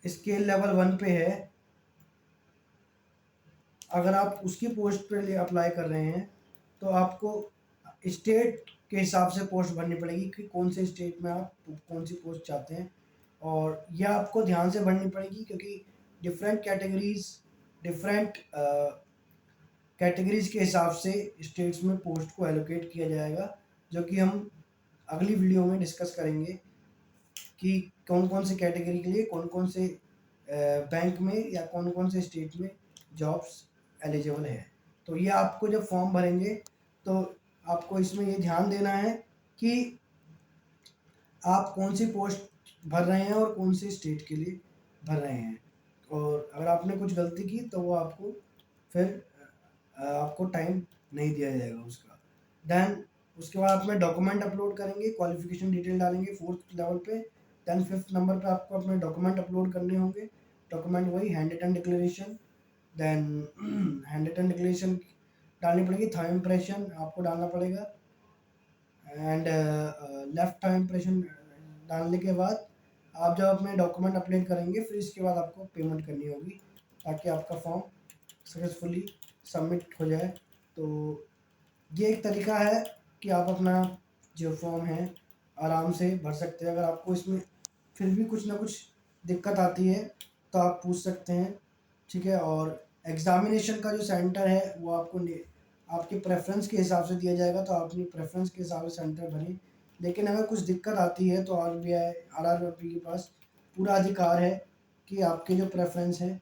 स्केल लेवल 1 पे है, अगर आप उसकी पोस्ट पे लिए अप्लाई कर रहे हैं तो आपको स्टेट के हिसाब से पोस्ट भरनी पड़ेगी कि कौन से स्टेट में आप कौन सी पोस्ट चाहते हैं। और यह आपको ध्यान से भरनी पड़ेगी, क्योंकि डिफरेंट कैटेगरीज के हिसाब से स्टेट्स में पोस्ट को एलोकेट किया जाएगा, जो कि हम अगली वीडियो में डिस्कस करेंगे कि कौन कौन से कैटेगरी के लिए कौन कौन से बैंक में या कौन कौन से स्टेट में जॉब्स एलिजिबल है। तो ये आपको जब फॉर्म भरेंगे तो आपको इसमें ये ध्यान देना है कि आप कौन सी पोस्ट भर रहे हैं और कौन से स्टेट के लिए भर रहे हैं। और अगर आपने कुछ गलती की तो वो आपको फिर आपको टाइम नहीं दिया जाएगा उसका। देन उसके बाद अपने डॉक्यूमेंट अपलोड करेंगे, क्वालिफिकेशन डिटेल डालेंगे 4th लेवल पे। देन 5th नंबर पे आपको अपने डॉक्यूमेंट अपलोड करने होंगे। डॉक्यूमेंट वही hand written declaration, then hand written declaration डालनी पड़ेगी, थंब इम्प्रेशन आपको डालना पड़ेगा एंड लेफ्ट थंब इम्प्रेशन डालने के बाद आप जब अपने डॉक्यूमेंट अपलोड करेंगे फिर इसके बाद आपको पेमेंट करनी होगी, ताकि आपका फॉर्म सक्सेसफुली सबमिट हो जाए। तो ये एक तरीका है कि आप अपना जो फॉर्म है आराम से भर सकते हैं। अगर आपको इसमें फिर भी कुछ ना कुछ दिक्कत आती है तो आप पूछ सकते हैं। ठीक है। और एग्जामिनेशन का जो सेंटर है वो आपके प्रेफरेंस के हिसाब से दिया जाएगा, तो आप अपनी प्रेफरेंस के हिसाब से सेंटर भरें। लेकिन अगर कुछ दिक्कत आती है तो आरबीआई आरआरबी के पास पूरा अधिकार है कि आपके जो प्रेफरेंस है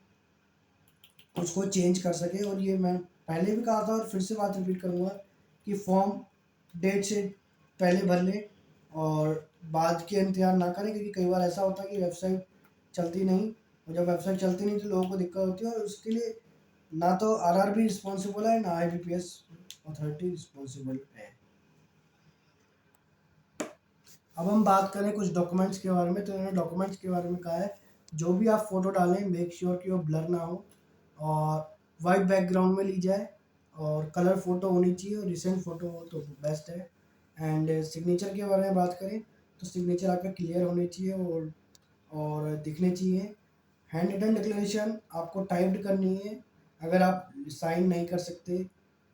उसको चेंज कर सके। और ये मैं पहले भी कहा था और फिर से बात रिपीट करूँगा कि फॉर्म डेट से पहले भर लें और बाद के इंतजार ना करें, क्योंकि कई बार ऐसा होता है कि वेबसाइट चलती नहीं, और जब वेबसाइट चलती नहीं तो लोगों को दिक्कत होती है, और उसके लिए ना तो आरआरबी रिस्पॉन्सिबल है, ना आईबीपीएस अथॉरिटी रिस्पॉन्सिबल है। अब हम बात करें कुछ डॉक्यूमेंट्स के बारे में, तो इन्होंने डॉक्यूमेंट्स के बारे में कहा है जो भी आप फोटो डालें मेक श्योर कि वो ब्लर ना हो और वाइट बैकग्राउंड में ली जाए, और कलर फोटो होनी चाहिए, और रिसेंट फोटो हो तो बेस्ट है। एंड सिग्नेचर के बारे में बात करें तो सिग्नेचर आपका क्लियर होनी चाहिए और दिखने चाहिए। हैंड रिटन डिक्लेरेशन आपको टाइप्ड करनी है। अगर आप साइन नहीं कर सकते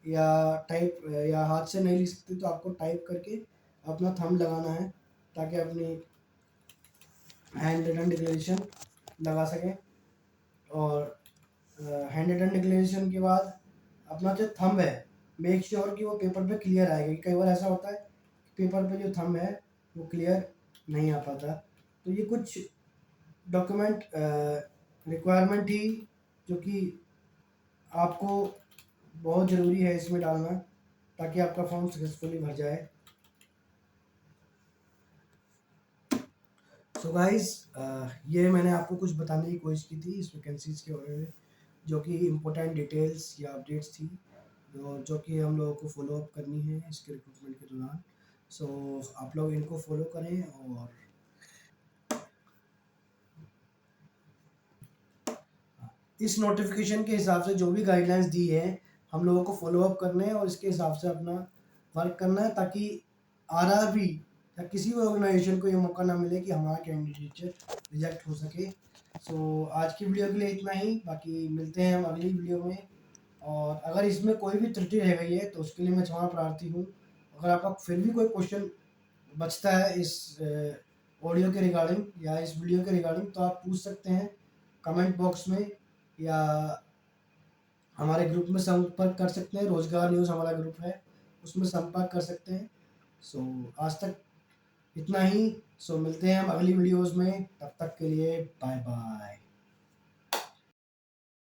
या टाइप या हाथ से नहीं लिख सकते तो आपको टाइप करके अपना थंब लगाना है, ताकि अपनी हैंड रिटन डिक्लेरेशन लगा सकें। और हैंड रिटन डिक्लेरेशन के बाद अपना जो थंब है मेक श्योर कि वो पेपर पे क्लियर आएगा। कई बार ऐसा होता है कि पेपर पे जो थंब है वो क्लियर नहीं आ पाता। तो ये कुछ डॉक्यूमेंट रिक्वायरमेंट थी जो कि आपको बहुत ज़रूरी है इसमें डालना, ताकि आपका फॉर्म सक्सेसफुली भर जाए। सो गाइस, ये मैंने आपको कुछ बताने की कोशिश की थी इस वैकेंसीज़ के बारे में, जो कि इम्पोर्टेंट डिटेल्स या अपडेट्स थी जो कि हम लोगों को फॉलो अप करनी है इसके रिक्रूटमेंट के दौरान। सो आप लोग इनको फॉलो करें, और इस नोटिफिकेशन के हिसाब से जो भी गाइडलाइंस दी है हम लोगों को फॉलो अप करने हैं और इसके हिसाब से अपना वर्क करना है, ताकि आरआरबी या किसी भी ऑर्गेनाइजेशन को ये मौका ना मिले कि हमारा कैंडिडेट रिजेक्ट हो सके। सो आज की वीडियो के लिए इतना ही, बाकी मिलते हैं हम अगली वीडियो में। और अगर इसमें कोई भी त्रुटि रह गई है तो उसके लिए मैं क्षमा प्रार्थी हूँ। अगर आपका फिर भी कोई क्वेश्चन बचता है इस ऑडियो के रिगार्डिंग या इस वीडियो के रिगार्डिंग, तो आप पूछ सकते हैं कमेंट बॉक्स में, या हमारे ग्रुप में संपर्क कर सकते हैं। रोजगार न्यूज़ हमारा ग्रुप है, उसमें संपर्क कर सकते हैं। सो आज तक इतना ही। सो मिलते हैं हम अगली वीडियोस में, तब तक के लिए बाय बाय।